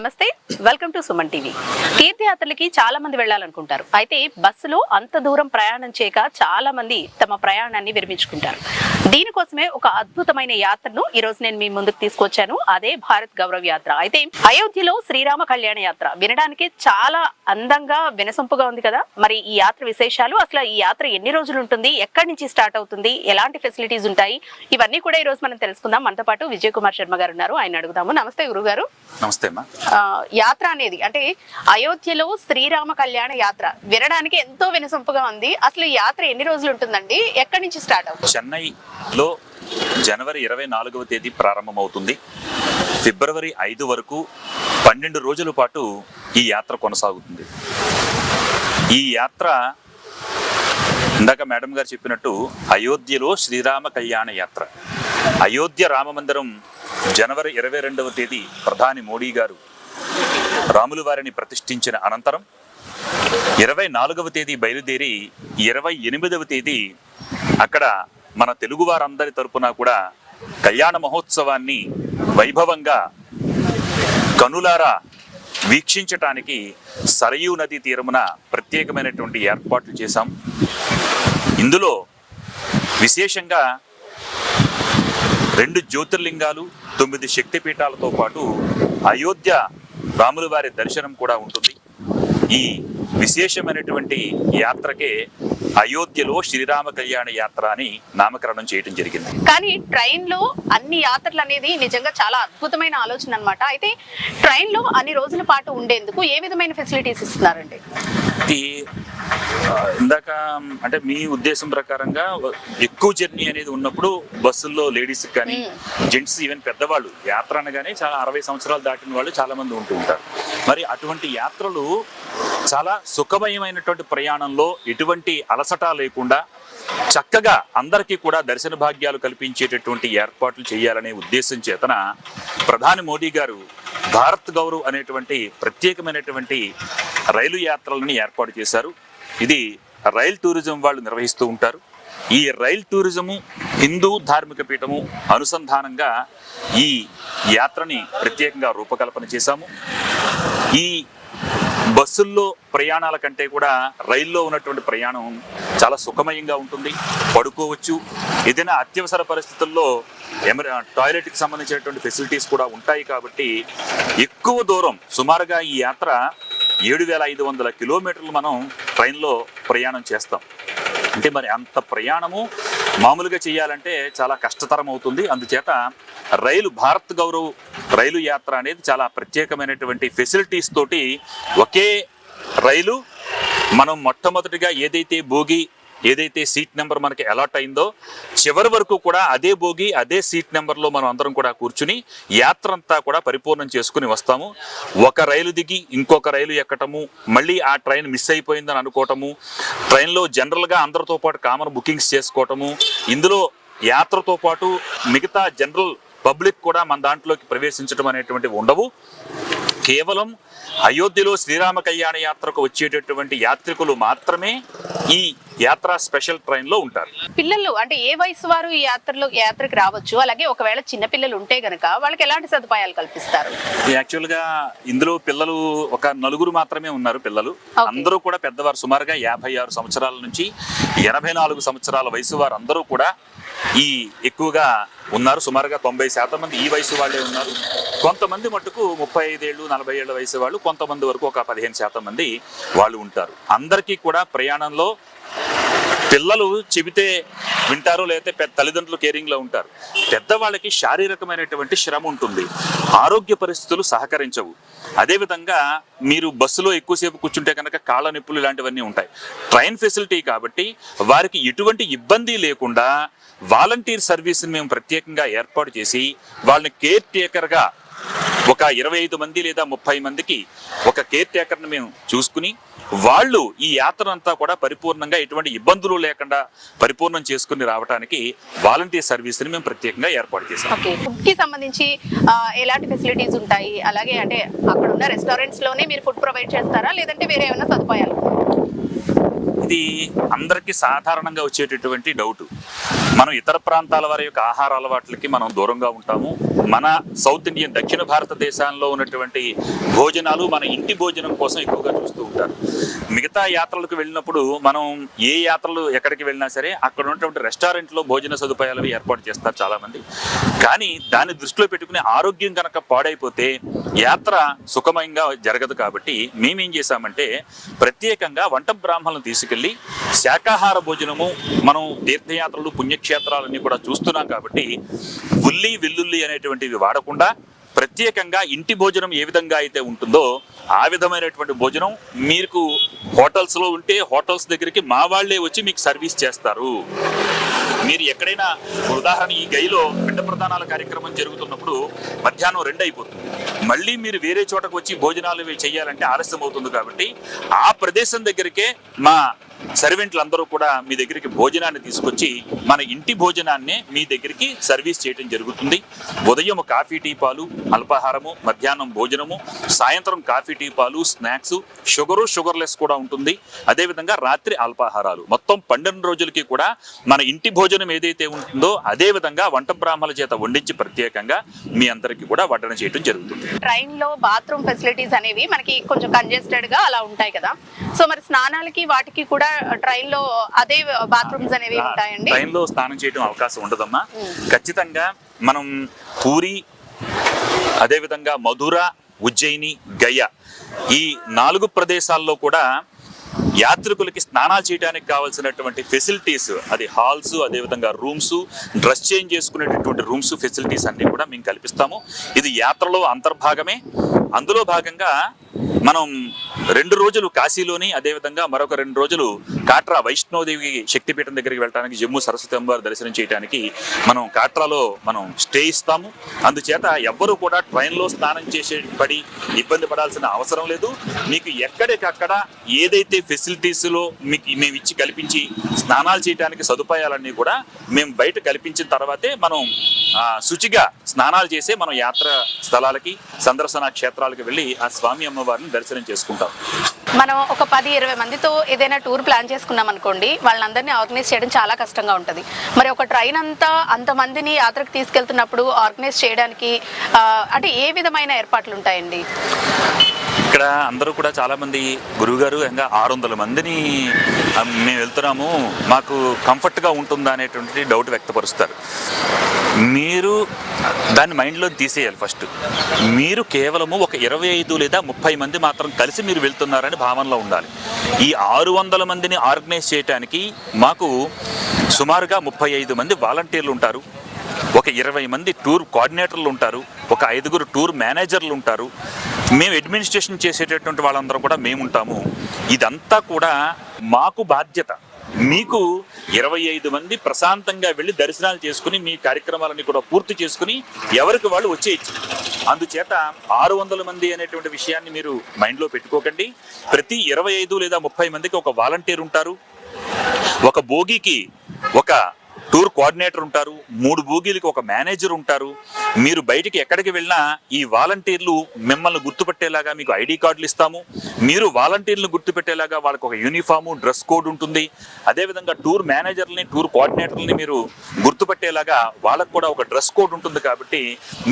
నమస్తే, welcome to Suman TV. తీర్థయాత్రలకి చాలా మంది వెళ్ళాలనుకుంటారు. అయితే బస్సులో అంత దూరం ప్రయాణం చేయక చాలా మంది తమ ప్రయాణాన్ని విరమించుకుంటారు. దీనికోసమే ఒక అద్భుతమైన యాత్రను ఈ రోజు నేను మీ ముందుకు తీసుకొచ్చాను. అదే భారత్ గౌరవ్ యాత్ర. అయితే అయోధ్యలో శ్రీరామ కళ్యాణ యాత్ర వినడానికి చాలా అందంగా వినసొంపుగా ఉంది కదా. మరి ఈ యాత్ర విశేషాలు, అసలు ఈ యాత్ర ఎన్ని రోజులు ఉంటుంది, ఎక్కడి నుంచి స్టార్ట్ అవుతుంది, ఎలాంటి ఫెసిలిటీస్ ఉంటాయి, ఇవన్నీ కూడా ఈ రోజు మనం తెలుసుకుందాం. మనతో పాటు విజయ్ కుమార్ శర్మ గారు ఉన్నారు, ఆయన అడుగుదాము. నమస్తే గురుగారు. నమస్తే అమ్మా. యాత్ర అనేది అంటే అయోధ్యలో శ్రీరామ కళ్యాణ యాత్ర వినడానికి ఎంతో వినసొంపుగా ఉంది. అసలు ఈ యాత్ర ఎన్ని రోజులు ఉంటుందండి, ఎక్కడి నుంచి స్టార్ట్ అవుతుంది? చెన్నైలో జనవరి 24వ తేదీ ప్రారంభమవుతుంది. ఫిబ్రవరి 5 వరకు 12 రోజుల పాటు ఈ యాత్ర కొనసాగుతుంది. ఈ యాత్ర ఇందాక మేడం గారు చెప్పినట్టు అయోధ్యలో శ్రీరామ కళ్యాణ యాత్ర. అయోధ్య రామ మందిరం జనవరి 22వ తేదీ ప్రధాని మోడీ గారు రాముల వారిని ప్రతిష్ఠించిన అనంతరం 24వ తేదీ బయలుదేరి 28వ తేదీ అక్కడ మన తెలుగు వారందరి తరపున కూడా కళ్యాణ మహోత్సవాన్ని వైభవంగా కనులారా వీక్షించటానికి సరయూ నదీ తీరమున ప్రత్యేకమైనటువంటి ఏర్పాట్లు చేశాం. ఇందులో విశేషంగా 2 జ్యోతిర్లింగాలు, 9 శక్తిపీఠాలతో పాటు అయోధ్య రాముల వారి దర్శనం కూడా ఉంటుంది. ఈ విశేషమైనటువంటి యాత్రకే అయోధ్యలో శ్రీరామ కళ్యాణ యాత్ర అని నామకరణం చేయడం జరిగింది. కానీ ట్రైన్ లో అన్ని యాత్రలు అనేది నిజంగా చాలా అద్భుతమైన ఆలోచన అన్నమాట. అయితే ట్రైన్ లో అన్ని రోజుల పాటు ఉండేందుకు ఏ విధమైన ఫెసిలిటీస్ ఇస్తున్నారండి? ఇందాక అంటే మీ ఉద్దేశం ప్రకారంగా ఎక్కువ జర్నీ అనేది ఉన్నప్పుడు బస్సుల్లో లేడీస్ కానీ జెంట్స్ ఈవెన్ పెద్దవాళ్ళు యాత్ర అనగానే చాలా 60 సంవత్సరాలు దాటిన వాళ్ళు చాలా మంది ఉంటూ ఉంటారు. మరి అటువంటి యాత్రలు చాలా సుఖమయమైనటువంటి ప్రయాణంలో ఎటువంటి అలసట లేకుండా చక్కగా అందరికీ కూడా దర్శన భాగ్యాలు కల్పించేటటువంటి ఏర్పాట్లు చేయాలనే ఉద్దేశం చేతన ప్రధాని మోడీ గారు భారత్ గౌరవ్ అనేటువంటి ప్రత్యేకమైనటువంటి రైలు యాత్రలని ఏర్పాటు చేశారు. ఇది రైల్ టూరిజం వాళ్ళు నిర్వహిస్తూ ఉంటారు. ఈ రైల్ టూరిజము హిందూ ధార్మిక పీఠము అనుసంధానంగా ఈ యాత్రని ప్రత్యేకంగా రూపకల్పన చేశాము. ఈ బస్సుల్లో ప్రయాణాల కంటే కూడా రైల్లో ఉన్నటువంటి ప్రయాణం చాలా సుఖమయంగా ఉంటుంది. పడుకోవచ్చు. ఏదైనా అత్యవసర పరిస్థితుల్లో టాయిలెట్కి సంబంధించినటువంటి ఫెసిలిటీస్ కూడా ఉంటాయి. కాబట్టి ఎక్కువ దూరం సుమారుగా ఈ యాత్ర 7,500 కిలోమీటర్లు మనం ట్రైన్లో ప్రయాణం చేస్తాం. అంటే మరి అంత ప్రయాణము మామూలుగా చేయాలంటే చాలా కష్టతరం అవుతుంది. అందుచేత భారత్ గౌరవ్ రైలు యాత్ర అనేది చాలా ప్రత్యేకమైనటువంటి ఫెసిలిటీస్ తోటి ఒకే రైలు మనం మొట్టమొదటిగా ఏదైతే సీట్ నెంబర్ మనకి అలాట్ అయిందో చివరి వరకు కూడా అదే బోగి అదే సీట్ నెంబర్లో మనం అందరం కూడా కూర్చుని యాత్ర అంతా కూడా పరిపూర్ణం చేసుకుని వస్తాము. ఒక రైలు దిగి ఇంకొక రైలు ఎక్కటము, మళ్ళీ ఆ ట్రైన్ మిస్ అయిపోయిందని అనుకోవటము, ట్రైన్లో జనరల్గా అందరితో పాటు కామన్ బుకింగ్స్ చేసుకోవటము, ఇందులో యాత్రతో పాటు మిగతా జనరల్ పబ్లిక్ కూడా మన దాంట్లోకి ప్రవేశించడం అనేటువంటివి ఉండవు. కేవలం అయోధ్యలో శ్రీరామ కళ్యాణ యాత్రకు వచ్చేటటువంటి యాత్రికులు మాత్రమే ఈ యాత్ర స్పెషల్ ట్రైన్ లో ఉంటారు. పిల్లలు అంటే ఏ వయసు వారు ఈ యాత్రకు రావచ్చు? అలాగే ఒకవేళ చిన్న పిల్లలు ఉంటే గనక వాళ్ళకి ఎలాంటి సదుపాయాలు కల్పిస్తారు? యాక్చువల్ గా ఇందులో పిల్లలు ఒక 4 మాత్రమే ఉన్నారు. పిల్లలు అందరూ కూడా పెద్దవారు, సుమారుగా 56 సంవత్సరాల నుంచి 84 సంవత్సరాల వయసు వారు అందరూ కూడా ఎక్కువగా ఉన్నారు. సుమారుగా 90% మంది ఈ వయసు వాళ్ళే ఉన్నారు. కొంతమంది మట్టుకు 35 ఏళ్ళు 40 ఏళ్ల వయసు వాళ్ళు, కొంతమంది వరకు ఒక 15% మంది వాళ్ళు ఉంటారు. అందరికీ కూడా ప్రయాణంలో పిల్లలు చెబితే వింటారు, లేకపోతే తల్లిదండ్రులు కేరింగ్లో ఉంటారు. పెద్దవాళ్ళకి శారీరకమైనటువంటి శ్రమ ఉంటుంది, ఆరోగ్య పరిస్థితులు సహకరించవు. అదేవిధంగా మీరు బస్సులో ఎక్కువసేపు కూర్చుంటే కనుక కాళ్ళ నొప్పులు ఇలాంటివన్నీ ఉంటాయి. ట్రైన్ ఫెసిలిటీ కాబట్టి వారికి ఎటువంటి ఇబ్బంది లేకుండా వాలంటీర్ సర్వీస్ని మేము ప్రత్యేకంగా ఏర్పాటు చేసి వాళ్ళని కేర్ టేకర్గా ఒక 25 మంది లేదా 30 మందికి ఒక కేర్ టేకర్ని మేము చూసుకుని వాళ్ళు ఈ యాత్ర అంతా కూడా పరిపూర్ణంగా ఎటువంటి ఇబ్బందులు లేకుండా పరిపూర్ణం చేసుకుని రావడానికి వాలంటీర్ సర్వీస్ని మేము ప్రత్యేకంగా ఏర్పాటు చేసాం. ఫుడ్ కి సంబంధించి ఎలాంటి ఫెసిలిటీస్ ఉంటాయి? అలాగే అంటే అక్కడ ఉన్న రెస్టారెంట్స్ లోనే మీరు ఫుడ్ ప్రొవైడ్ చేస్తారా, లేదంటే వేరే ఏమైనా సదుపాయాలు? ఇది అందరికీ సాధారణంగా వచ్చేటటువంటి డౌట్. మనం ఇతర ప్రాంతాల వారి యొక్క ఆహార అలవాట్లకి మనం దూరంగా ఉంటాము. మన సౌత్ ఇండియన్ దక్షిణ భారతదేశంలో ఉన్నటువంటి భోజనాలు మన ఇంటి భోజనం కోసం ఎక్కువగా చూస్తూ ఉంటారు. మిగతా యాత్రలకు వెళ్ళినప్పుడు మనం ఏ యాత్రలు ఎక్కడికి వెళ్ళినా సరే అక్కడ ఉన్నటువంటి రెస్టారెంట్లో భోజన సదుపాయాలు ఏర్పాటు చేస్తారు చాలామంది. కానీ దాన్ని దృష్టిలో పెట్టుకుని ఆరోగ్యం కనుక పాడైపోతే యాత్ర సుఖమయంగా జరగదు. కాబట్టి మేమేం చేశామంటే ప్రత్యేకంగా వంట బ్రాహ్మణులను తీసుకెళ్లి శాకాహార భోజనము, మనం తీర్థయాత్రలు పుణ్యక్షేత్రాలన్నీ కూడా చూస్తున్నాం కాబట్టి ఉల్లి వెల్లుల్లి అనేటువంటివి వాడకుండా ప్రత్యేకంగా ఇంటి భోజనం ఏ విధంగా అయితే ఉంటుందో ఆ విధమైనటువంటి భోజనం మీకు హోటల్స్లో ఉంటే హోటల్స్ దగ్గరికి మా వాళ్ళే వచ్చి మీకు సర్వీస్ చేస్తారు. మీరు ఎక్కడైనా ఉదాహరణ ఈ గైలో పిండ ప్రదానాల కార్యక్రమం జరుగుతున్నప్పుడు మధ్యాహ్నం 2 అయిపోతుంది. మళ్ళీ మీరు వేరే చోటకు వచ్చి భోజనాలు చేయాలంటే ఆలస్యం అవుతుంది. కాబట్టి ఆ ప్రదేశం దగ్గరికే మా సర్వెంట్లందరూ కూడా మీ దగ్గరికి భోజనాన్ని తీసుకొచ్చి మన ఇంటి భోజనాన్నే మీ దగ్గరికి సర్వీస్ చేయడం జరుగుతుంది. ఉదయం కాఫీ టీ పాలు అల్పాహారము, మధ్యాహ్నం భోజనము, సాయంత్రం కాఫీ టీ పాలు, స్నాక్స్, షుగర్లెస్ కూడా ఉంటుంది. అదేవిధంగా రాత్రి అల్పాహారాలు. మొత్తం 12 రోజులకి కూడా మన ఇంటి భోజనం ఏదైతే ఉంటుందో అదే విధంగా వంట బ్రాహ్మణుల చేత వండించి ప్రత్యేకంగా మీ అందరికీ కూడా వడ్డన చేయడం జరుగుతుంది. ట్రైన్ లో బాత్రూమ్ ఫెసిలిటీస్ అనేవి మనకి కొంచెం కంజెస్టెడ్ గా అలా ఉంటాయి కదా, సో మరి స్నానాలకి వాటికి కూడా ట్రైన్ లో అదే బాత్రూమ్స్ అనేవి ఉంటాయండి? ట్రైన్ లో స్నానం చేయడం అవకాశం ఉండదమ్మా. ఖచ్చితంగా మనం పూరి, అదేవిధంగా మధుర, ఉజ్జయిని, గయ ఈ 4 ప్రదేశాల్లో కూడా యాత్రికులకి స్నానాలు చేయడానికి కావాల్సినటువంటి ఫెసిలిటీస్, అది హాల్స్, అదేవిధంగా రూమ్స్, డ్రెస్ చేంజ్ చేసుకునేటటువంటి రూమ్స్ ఫెసిలిటీస్ అన్ని కూడా మేము కల్పిస్తాము. ఇది యాత్రలో అంతర్భాగమే. అందులో భాగంగా మనం 2 రోజులు కాశీలోని, అదేవిధంగా మరొక 2 రోజులు కాట్రా వైష్ణోదేవి శక్తిపీఠం దగ్గరికి వెళ్ళడానికి, జమ్మూ సరస్వతి అమ్మవారి దర్శనం చేయడానికి మనం కాట్రాలో మనం స్టే ఇస్తాము. అందుచేత ఎవ్వరూ కూడా ట్రైన్లో స్నానం చేసే ఇబ్బంది పడాల్సిన అవసరం లేదు. మీకు ఎక్కడికక్కడ ఏదైతే ఫెసిలిటీస్లో మేము ఇచ్చి కల్పించి స్నానాలు చేయడానికి సదుపాయాలన్నీ కూడా మేము బయట కల్పించిన తర్వాతే మనం శుచిగా స్నానాలు చేసే మనం యాత్ర స్థలాలకి, సందర్శన క్షేత్రాలకు వెళ్ళి ఆ స్వామి అమ్మవారిని దర్శనం చేసుకుంటాం. మనం ఒక 10-20 మందితో ఏదైనా టూర్ ప్లాన్ చేసుకున్నాం అనుకోండి, వాళ్ళందరినీ ఆర్గనైజ్ చేయడం చాలా కష్టంగా ఉంటుంది. మరి ఒక ట్రైన్ అంతమందిని యాత్రకు తీసుకెళ్తున్నప్పుడు ఆర్గనైజ్ చేయడానికి అంటే ఏ విధమైన ఏర్పాట్లు ఉంటాయండి? ఇక్కడ అందరూ కూడా చాలామంది గురువుగారు ఇంకా 600 మందిని మేము వెళ్తున్నాము, మాకు కంఫర్ట్గా ఉంటుందా అనేటువంటి డౌట్ వ్యక్తపరుస్తారు. మీరు దాన్ని మైండ్లో తీసేయాలి. ఫస్ట్ మీరు కేవలము ఒక 25 లేదా 30 మంది మాత్రం కలిసి మీరు వెళ్తున్నారని భావనలో ఉండాలి. ఈ 600 మందిని ఆర్గనైజ్ చేయడానికి మాకు సుమారుగా 35 మంది వాలంటీర్లు ఉంటారు, ఒక 20 మంది టూర్ కోఆర్డినేటర్లు ఉంటారు, ఒక 5 టూర్ మేనేజర్లు ఉంటారు. మేము అడ్మినిస్ట్రేషన్ చేసేటటువంటి వాళ్ళందరూ కూడా మేముంటాము. ఇదంతా కూడా మాకు బాధ్యత. మీకు 25 మంది ప్రశాంతంగా వెళ్ళి దర్శనాలు చేసుకుని మీ కార్యక్రమాలన్నీ కూడా పూర్తి చేసుకుని ఎవరికి వాళ్ళు వచ్చేయచ్చు. అందుచేత 600 మంది అనేటువంటి విషయాన్ని మీరు మైండ్లో పెట్టుకోకండి. ప్రతి 25 లేదా 30 మందికి ఒక వాలంటీర్ ఉంటారు, ఒక బోగీకి ఒక టూర్ కోఆర్డినేటర్ ఉంటారు, 3 బోగీలకి ఒక మేనేజర్ ఉంటారు. మీరు బయటికి ఎక్కడికి వెళ్ళినా ఈ వాలంటీర్లు మిమ్మల్ని గుర్తుపెట్టేలాగా మీకు ఐడి కార్డులు ఇస్తాము. మీరు వాలంటీర్లను గుర్తుపెట్టేలాగా వాళ్ళకి ఒక యూనిఫాము, డ్రెస్ కోడ్ ఉంటుంది. అదేవిధంగా టూర్ మేనేజర్లని, టూర్ కోఆర్డినేటర్లని మీరు గుర్తుపెట్టేలాగా వాళ్ళకు కూడా ఒక డ్రెస్ కోడ్ ఉంటుంది. కాబట్టి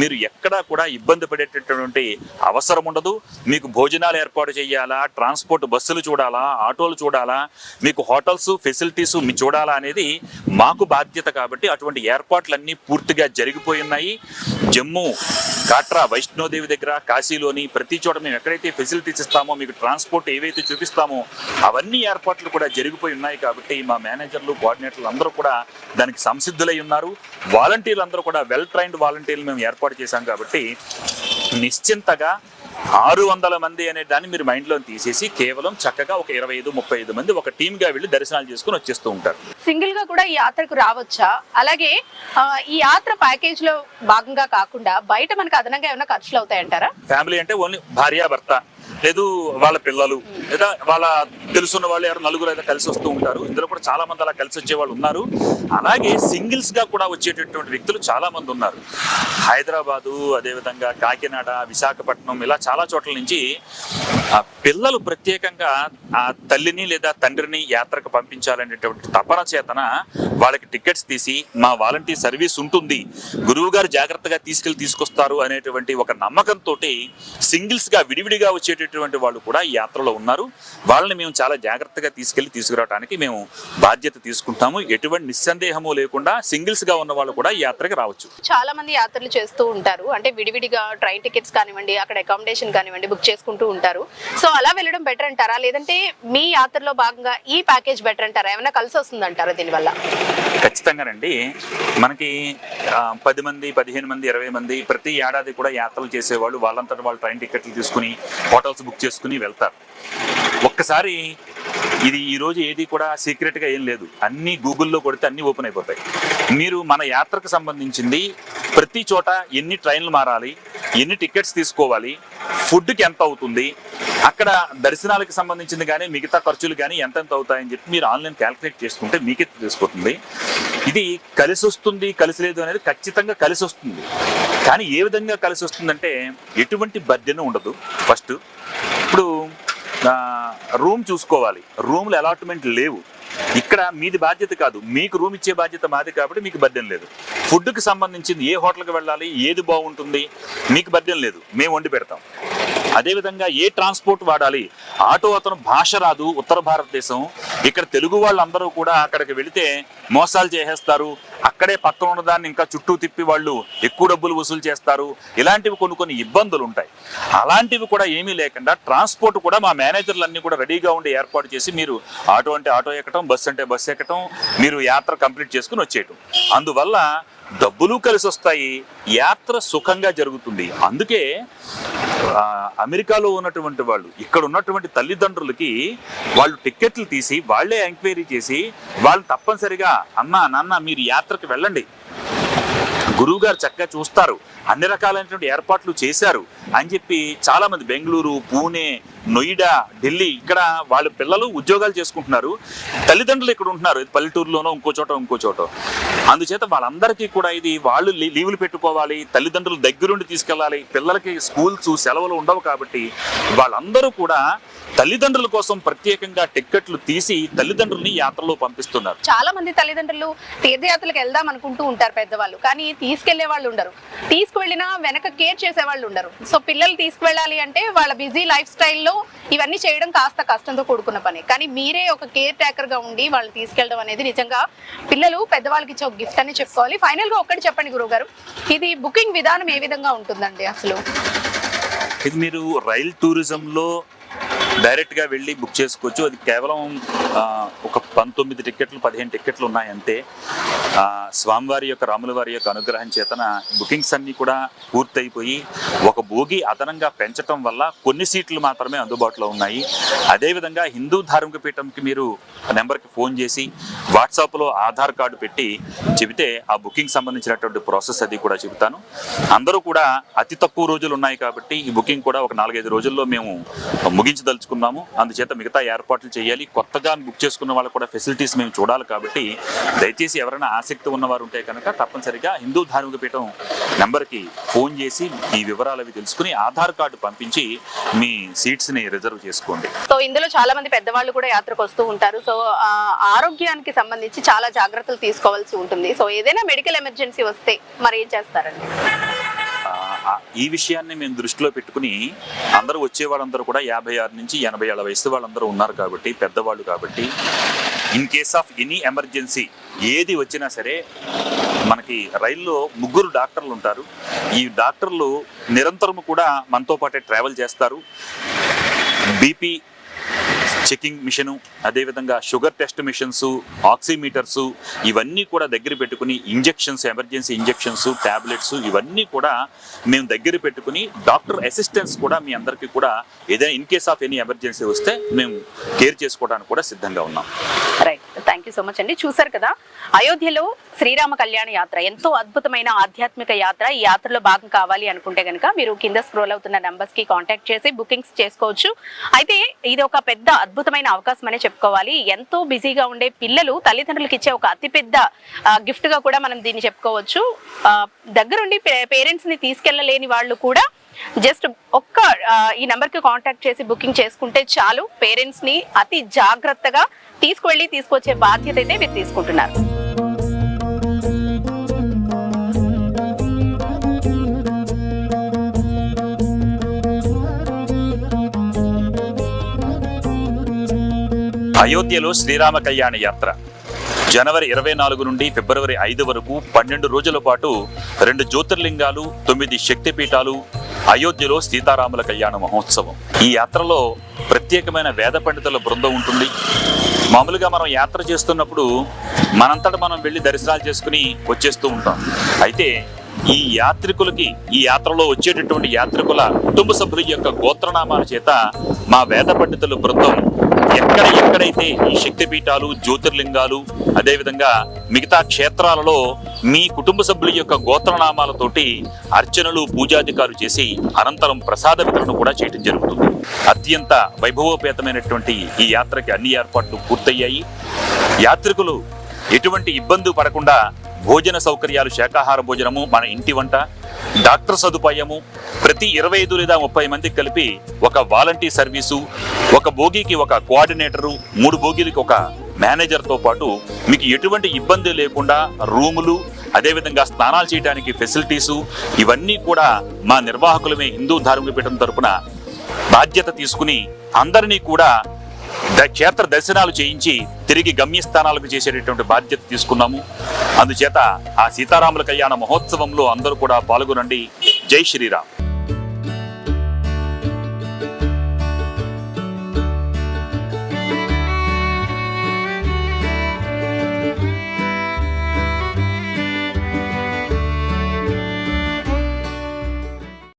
మీరు ఎక్కడా కూడా ఇబ్బంది పడేటటువంటి అవసరం ఉండదు. మీకు భోజనాలు ఏర్పాటు చేయాలా, ట్రాన్స్పోర్ట్ బస్సులు చూడాలా, ఆటోలు చూడాలా, మీకు హోటల్స్ ఫెసిలిటీస్ మీ చూడాలా అనేది మాకు బాధ్యత. కాబట్టి అటువంటి ఏర్పాట్లన్నీ పూర్తిగా జరిగిపోయి ఉన్నాయి. జమ్మూ కాట్రా వైష్ణోదేవి దగ్గర, కాశీలోని ప్రతి చోట మేము ఎక్కడైతే ఫెసిలిటీస్ ఇస్తామో, మీకు ట్రాన్స్పోర్ట్ ఏవైతే చూపిస్తామో అవన్నీ ఏర్పాట్లు కూడా జరిగిపోయి ఉన్నాయి. కాబట్టి మా మేనేజర్లు, కోఆర్డినేటర్లు అందరూ కూడా దానికి సంసిద్ధులై ఉన్నారు. వాలంటీర్లు అందరూ కూడా వెల్ ట్రైన్డ్ వాలంటీర్లు మేము ఏర్పాటు చేశాం. కాబట్టి నిశ్చింతగా 600 మంది అనే దాన్ని మీరు మైండ్లో తీసేసి కేవలం చక్కగా ఒక 25-35 మంది ఒక టీమ్గా వెళ్ళి దర్శనాలు చేసుకుని వచ్చేస్తూ ఉంటారు. సింగిల్ గా కూడా ఈ యాత్రకు రావచ్చా? అలాగే ఈ యాత్ర ప్యాకేజ్ లో భాగంగా కాకుండా బయట మనకు అదనంగా ఏమైనా ఖర్చులు అవుతాయంటారా? ఫ్యామిలీ అంటే ఓన్లీ భార్యాభర్త లేదు వాళ్ళ పిల్లలు లేదా వాళ్ళ తెలుసున్న వాళ్ళు ఎవరు నలుగురు అయితే కలిసి వస్తూ ఉంటారు. ఇందులో కూడా చాలా మంది అలా కలిసి వచ్చే వాళ్ళు ఉన్నారు. అలాగే సింగిల్స్ గా కూడా వచ్చేటటువంటి వ్యక్తులు చాలా మంది ఉన్నారు. హైదరాబాదు, అదేవిధంగా కాకినాడ, విశాఖపట్నం ఇలా చాలా చోట్ల నుంచి ఆ పిల్లలు ప్రత్యేకంగా ఆ తల్లిని లేదా తండ్రిని యాత్రకు పంపించాలనేటువంటి తపన చేతన వాళ్ళకి టికెట్స్ తీసి మా వాలంటీర్ సర్వీస్ ఉంటుంది, గురువు గారు జాగ్రత్తగా తీసుకొస్తారు అనేటువంటి ఒక నమ్మకంతో సింగిల్స్ గా విడివిడిగా వచ్చేటటువంటి వాళ్ళు కూడా ఈ యాత్రలో ఉన్నారు. వాళ్ళని మేము చాలా జాగ్రత్తగా తీసుకురావడానికి మేము బాధ్యత తీసుకుంటాము. ఎటువంటి నిస్సందేహము లేకుండా సింగిల్స్ గా ఉన్న వాళ్ళు కూడా ఈ యాత్రకి రావచ్చు. చాలా మంది యాత్రలు చేస్తూ ఉంటారు, అంటే విడివిడిగా ట్రైన్ టికెట్స్ కానివ్వండి, అక్కడ అకామిడేషన్ కానివ్వండి బుక్ చేసుకుంటూ ఉంటారు. సో అలా వెళ్ళడం బెటర్ అంటారా, లేదంటే మీ యాత్రలో భాగంగా ఈ ప్యాకేజ్ బెటర్ అంటారా? ఏమైనా కలిసి వస్తుంది అంటారా దీనివల్ల? ఖచ్చితంగానండి. మనకి 10 మంది, 15 మంది, 20 మంది ప్రతి ఏడాది కూడా యాత్రలు చేసేవాళ్ళు వాళ్ళంతటా వాళ్ళు ట్రైన్ టికెట్లు తీసుకుని హోటల్స్ బుక్ చేసుకుని వెళ్తారు. ఒక్కసారి ఇది ఈ రోజు ఏది కూడా సీక్రెట్ గా ఏం లేదు, అన్ని గూగుల్లో కొడితే అన్ని ఓపెన్ అయిపోతాయి. మీరు మన యాత్రకు సంబంధించింది ప్రతి చోట ఎన్ని ట్రైన్లు మారాలి, ఎన్ని టికెట్స్ తీసుకోవాలి, ఫుడ్కి ఎంత అవుతుంది, అక్కడ దర్శనాలకు సంబంధించింది కానీ మిగతా ఖర్చులు కానీ ఎంతెంత అవుతాయని చెప్పి మీరు ఆన్లైన్ క్యాల్కులేట్ చేసుకుంటే మీకే తెలిసిపోతుంది. ఇది కలిసి వస్తుంది కలిసి లేదు అనేది ఖచ్చితంగా కలిసి వస్తుంది. కానీ ఏ విధంగా కలిసి వస్తుందంటే ఎటువంటి బర్డెన్ ఉండదు. ఫస్ట్ ఇప్పుడు రూమ్ చూసుకోవాలి, రూమ్లు అలాట్మెంట్ లేవు. ఇక్కడ మీది బాధ్యత కాదు, మీకు రూమ్ ఇచ్చే బాధ్యత మాది కాబట్టి మీకు బర్డెన్ లేదు. ఫుడ్కి సంబంధించింది ఏ హోటల్కి వెళ్ళాలి, ఏది బాగుంటుంది మీకు బర్డెన్ లేదు, మేము వండి పెడతాం. అదేవిధంగా ఏ ట్రాన్స్పోర్ట్ వాడాలి, ఆటో అతను భాష రాదు, ఉత్తర భారతదేశం, ఇక్కడ తెలుగు వాళ్ళందరూ కూడా అక్కడికి వెళితే మోసాలు చేసేస్తారు, అక్కడే పక్కన ఉన్నదాన్ని ఇంకా చుట్టూ తిప్పి వాళ్ళు ఎక్కువ డబ్బులు వసూలు చేస్తారు. ఇలాంటివి కొన్ని ఇబ్బందులు ఉంటాయి. అలాంటివి కూడా ఏమీ లేకుండా ట్రాన్స్పోర్ట్ కూడా మా మేనేజర్లన్నీ కూడా రెడీగా ఉండి ఏర్పాటు చేసి మీరు ఆటో అంటే ఆటో ఎక్కటం, బస్సు అంటే బస్సు ఎక్కటం, మీరు యాత్ర కంప్లీట్ చేసుకుని వచ్చేయటం. అందువల్ల డబ్బులు కలిసి వస్తాయి, యాత్ర సుఖంగా జరుగుతుంది. అందుకే అమెరికాలో ఉన్నటువంటి వాళ్ళు ఇక్కడ ఉన్నటువంటి తల్లిదండ్రులకి వాళ్ళు టికెట్లు తీసి వాళ్లే ఎంక్వైరీ చేసి వాళ్ళు తప్పనిసరిగా అమ్మా నాన్న మీరు యాత్రకు వెళ్ళండి, గురువు గారు చక్కగా చూస్తారు, అన్ని రకాలైనటువంటి ఏర్పాట్లు చేశారు అని చెప్పి చాలా మంది బెంగళూరు, పూణే, నొయిడా, ఢిల్లీ ఇక్కడ వాళ్ళ పిల్లలు ఉద్యోగాలు చేసుకుంటున్నారు, తల్లిదండ్రులు ఇక్కడ ఉంటున్నారు పల్లెటూరులోనో ఇంకో చోట. అందుచేత వాళ్ళందరికీ కూడా ఇది వాళ్ళు లీవులు పెట్టుకోవాలి, తల్లిదండ్రులు దగ్గరుండి తీసుకెళ్ళాలి, పిల్లలకి స్కూల్స్ సెలవులు ఉండవు కాబట్టి వాళ్ళందరూ కూడా తల్లిదండ్రుల కోసం ప్రత్యేకంగా టిక్కెట్లు తీసి తల్లిదండ్రుల్ని యాత్రలో పంపిస్తున్నారు. చాలా మంది తల్లిదండ్రులు తీర్థయాత్రలకు వెళ్దాం అనుకుంటూ ఉంటారు పెద్దవాళ్ళు, కానీ తీసుకెళ్లే వాళ్ళు ఉండరు, తీసుకువెళ్ళినా వెనక కేర్ చేసే వాళ్ళు ఉండరు. సో పిల్లలు తీసుకువెళ్ళాలి అంటే వాళ్ళ బిజీ లైఫ్ స్టైల్లో ఇవన్నీ చేయడం కాస్త కష్టంతో కూడుకున్న పని. కానీ మీరే ఒక కేర్ టేకర్ గా ఉండి వాళ్ళు తీసుకెళ్ళడం అనేది నిజంగా పిల్లలు పెద్దవాళ్ళకి ఇచ్చే ఒక గిఫ్ట్ అని చెప్పుకోవాలి. ఫైనల్ గా ఒక్కటి చెప్పండి గురువు గారు, ఇది బుకింగ్ విధానం ఏ విధంగా ఉంటుందండి అసలు? ఇది మీరు రైల్ టూరిజంలో డైరెక్ట్ గా వెళ్ళి బుక్ చేసుకోవచ్చు. అది కేవలం ఒక 19 టికెట్లు 15 టికెట్లు ఉన్నాయి అంతే. స్వామివారి యొక్క రాముల వారి యొక్క అనుగ్రహం చేతన బుకింగ్స్ అన్ని కూడా పూర్తయిపోయి ఒక బోగి అదనంగా పెంచడం వల్ల కొన్ని సీట్లు మాత్రమే అందుబాటులో ఉన్నాయి. అదేవిధంగా హిందూ ధార్మిక పీఠంకి మీరు నెంబర్కి ఫోన్ చేసి వాట్సాప్లో ఆధార్ కార్డు పెట్టి చెబితే ఆ బుకింగ్ సంబంధించినటువంటి ప్రాసెస్ అది కూడా చెబుతాను. అందరూ కూడా అతి తక్కువ రోజులు ఉన్నాయి కాబట్టి ఈ బుకింగ్ కూడా ఒక 4-5 రోజుల్లో మేము ముగించదలుచుకున్నాము. అందుచేత మిగతా ఏర్పాట్లు చేయాలి. కొత్తగా బుక్ చేసుకున్న వాళ్ళకు కూడా ఫెసిలిటీస్ మేము చూడాలి కాబట్టి దయచేసి ఎవరైనా ఆసక్తి ఉన్నవారు ఉంటే కనుక తప్పనిసరిగా హిందూ ధార్మిక పీఠం నెంబర్కి ఫోన్ చేసి ఈ వివరాలు అవి తెలుసుకుని ఆధార్ కార్డు పంపించి మీ సీట్స్ ని రిజర్వ్ చేసుకోండి. సో ఇందులో చాలా మంది పెద్దవాళ్ళు కూడా యాత్రకు వస్తూ ఉంటారు. సో ఆరోగ్యానికి సంబంధించి చాలా జాగ్రత్తలు తీసుకోవాల్సి ఉంటుంది. సో ఏదైనా మెడికల్ ఎమర్జెన్సీ వస్తే మరి ఏం చేస్తారండి? ఈ విషయాన్ని మేము దృష్టిలో పెట్టుకుని అందరూ వచ్చే వాళ్ళందరూ కూడా 56 నుంచి 80 ఏళ్ల వయసు వాళ్ళందరూ ఉన్నారు కాబట్టి పెద్దవాళ్ళు కాబట్టి in case of any emergency ఏది వచ్చినా సరే మనకి రైల్లో 3 డాక్టర్లు ఉంటారు. ఈ డాక్టర్లు నిరంతరం కూడా మనతో పాటే ట్రావెల్ చేస్తారు. బీపీ చెకింగ్ మిషను, అదేవిధంగా షుగర్ టెస్ట్ మిషన్స్, ఆక్సిమీటర్స్ ఇవన్నీ కూడా దగ్గర పెట్టుకుని ఇంజెక్షన్స్, ఎమర్జెన్సీ ఇంజెక్షన్స్, ట్యాబ్లెట్స్ ఇవన్నీ కూడా మేము దగ్గర పెట్టుకుని డాక్టర్ అసిస్టెన్స్ కూడా మీ అందరికీ కూడా ఏదైనా in case of any emergency వస్తే మేము కేర్ చేసుకోవడానికి కూడా సిద్ధంగా ఉన్నాం. Right, thank you. You so much అండి. చూసారు కదా, అయోధ్యలో శ్రీరామ కళ్యాణ యాత్ర ఎంతో అద్భుతమైన ఆధ్యాత్మిక యాత్ర. ఈ యాత్రలో భాగం కావాలి అనుకుంటే కనుక మీరు కింద స్క్రోల్ అవుతున్న నంబర్స్ కి కాంటాక్ట్ చేసి బుకింగ్స్ చేసుకోవచ్చు. అయితే ఇది ఒక పెద్ద అద్భుతమైన అవకాశం అనే చెప్పుకోవాలి. ఎంతో బిజీగా ఉండే పిల్లలు తల్లిదండ్రులకు ఇచ్చే ఒక అతిపెద్ద గిఫ్ట్ గా కూడా మనం దీన్ని చెప్పుకోవచ్చు. దగ్గరుండి పేరెంట్స్ ని తీసుకెళ్లలేని వాళ్ళు కూడా జస్ట్ ఒక్క ఈ నెంబర్ కి కాంటాక్ట్ చేసి బుకింగ్ చేసుకుంటే చాలు. పేరెంట్స్ ని అతి జాగ్రత్తగా తీసుకొచ్చే బాధ్యత అయితే మీరు తీసుకుంటున్నారు. అయోధ్యలో శ్రీరామ కళ్యాణ యాత్ర జనవరి 24 నుండి ఫిబ్రవరి 5 వరకు 12 రోజుల పాటు 2 జ్యోతిర్లింగాలు, 9 శక్తిపీఠాలు, అయోధ్యలో సీతారాముల కళ్యాణ మహోత్సవం. ఈ యాత్రలో ప్రత్యేకమైన వేద పండితుల బృందం ఉంటుంది. మామూలుగా మనం యాత్ర చేస్తున్నప్పుడు మనంతట మనం వెళ్ళి దర్శనాలు చేసుకుని వచ్చేస్తూ ఉంటాం. అయితే ఈ యాత్రికులకి, ఈ యాత్రలో వచ్చేటటువంటి యాత్రికుల కుటుంబ సభ్యుల యొక్క గోత్రనామాల చేత మా వేద పండితుల బృందం ఎక్కడైతే ఈ శక్తిపీఠాలు, జ్యోతిర్లింగాలు, అదేవిధంగా మిగతా క్షేత్రాలలో మీ కుటుంబ సభ్యుల యొక్క గోత్రనామాలతోటి అర్చనలు, పూజాధికారులు చేసి అనంతరం ప్రసాద వితరణ కూడా చేయడం జరుగుతుంది. అత్యంత వైభవోపేతమైనటువంటి ఈ యాత్రకి అన్ని ఏర్పాట్లు పూర్తయ్యాయి. యాత్రికులు ఎటువంటి ఇబ్బంది పడకుండా భోజన సౌకర్యాలు, శాకాహార భోజనము, మన ఇంటి వంట, డాక్టర్ సదుపాయము, ప్రతి 25 లేదా 30 మందికి కలిపి ఒక వాలంటీర్ సర్వీసు, ఒక బోగీకి ఒక కోఆర్డినేటరు, 3 బోగీలకి ఒక మేనేజర్తో పాటు మీకు ఎటువంటి ఇబ్బంది లేకుండా రూములు, అదేవిధంగా స్నానాలు చేయడానికి ఫెసిలిటీసు, ఇవన్నీ కూడా మా నిర్వాహకులమే హిందూ ధార్మిక పీఠం తరపున బాధ్యత తీసుకుని అందరినీ కూడా క్షేత్ర దర్శనాలు చేయించి తిరిగి గమ్యస్థానాలకు చేసేటటువంటి బాధ్యత తీసుకున్నాము. అందుచేత ఆ సీతారాముల కళ్యాణ మహోత్సవంలో అందరూ కూడా పాల్గొనండి. జై శ్రీరామ్.